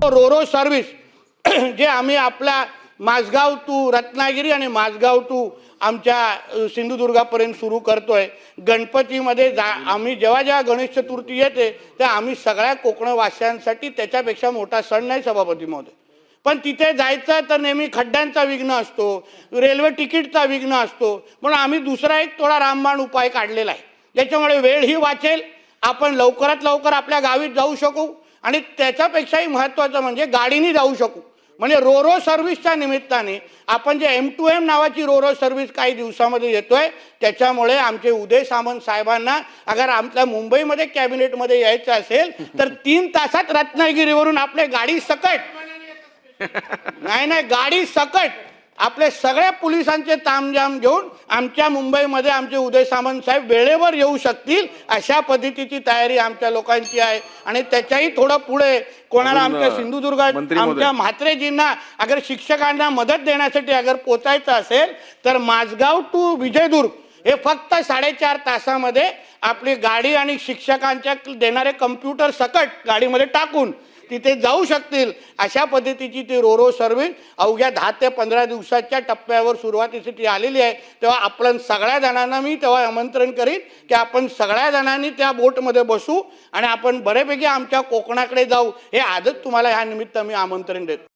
Ro-Ro service जे आम्ही आपला माझगाव टू रत्नागिरी आणि माझगाव टू आमच्या सिंधुदुर्गापर्यंत सुरू करतोय। गणपतीमध्ये आम्ही जेव्हा जेव्हा गणेश चतुर्थी येते त्या आम्ही सगळ्या कोकणवासियांसाठी त्याच्यापेक्षा मोठा सण नाही सभापती महोदय, पण तिथे जायचं तर नेहमी खड्ड्यांचा विघ्न असतो, रेल्वे तिकीटचा विघ्न असतो, म्हणून आम्ही दुसरा एक थोडा रामबाण उपाय काढलेला आहे ज्याच्यामुळे वेळही वाचेल, आपण लवकरात लवकर आपल्या गावी जाऊ शकू आणि त्याच्यापेक्षाही महत्त्वाचं म्हणजे गाडीने जाऊ शकू। म्हणजे रोरो सर्व्हिसच्या निमित्ताने आपण जे M2M नावाची रोरो सर्व्हिस काही दिवसामध्ये येतोय त्याच्यामुळे आमचे उदय सामंत साहेबांना अगर आमच्या मुंबईमध्ये कॅबिनेटमध्ये यायचं असेल तर 3 तासात रत्नागिरीवरून आपले गाडी सकट नाही गाडी सकट आपले सगळ्या पोलिसांचे तामझाम घेऊन आमच्या मुंबईमध्ये आमचे उदय सामंत साहेब वेळेवर येऊ शकतील अशा पद्धतीची तयारी आमच्या लोकांची आहे। आणि त्याच्याही थोडं पुढे कोणाला आमच्या सिंधुदुर्गात आमच्या म्हात्रेजींना अगर शिक्षकांना मदत देण्यासाठी अगर पोचायचं असेल तर माझगाव टू विजयदुर्ग हे फक्त 4.5 तासामध्ये आपली गाडी आणि शिक्षकांच्या देणारे कम्प्युटर सकट गाडीमध्ये टाकून तिथे जाऊ शकतील अशा पद्धतीची ती रोरो सर्व्हिस अवघ्या 10 ते 15 दिवसाच्या टप्प्यावर सुरुवातीसाठी आलेली आहे। तेव्हा आपण सगळ्या जणांना मी तेव्हा आमंत्रण करीन की आपण सगळ्या जणांनी त्या बोटमध्ये बसू आणि आपण बऱ्यापैकी आमच्या कोकणाकडे जाऊ। हे आजच तुम्हाला ह्या निमित्त मी आमंत्रण देतो।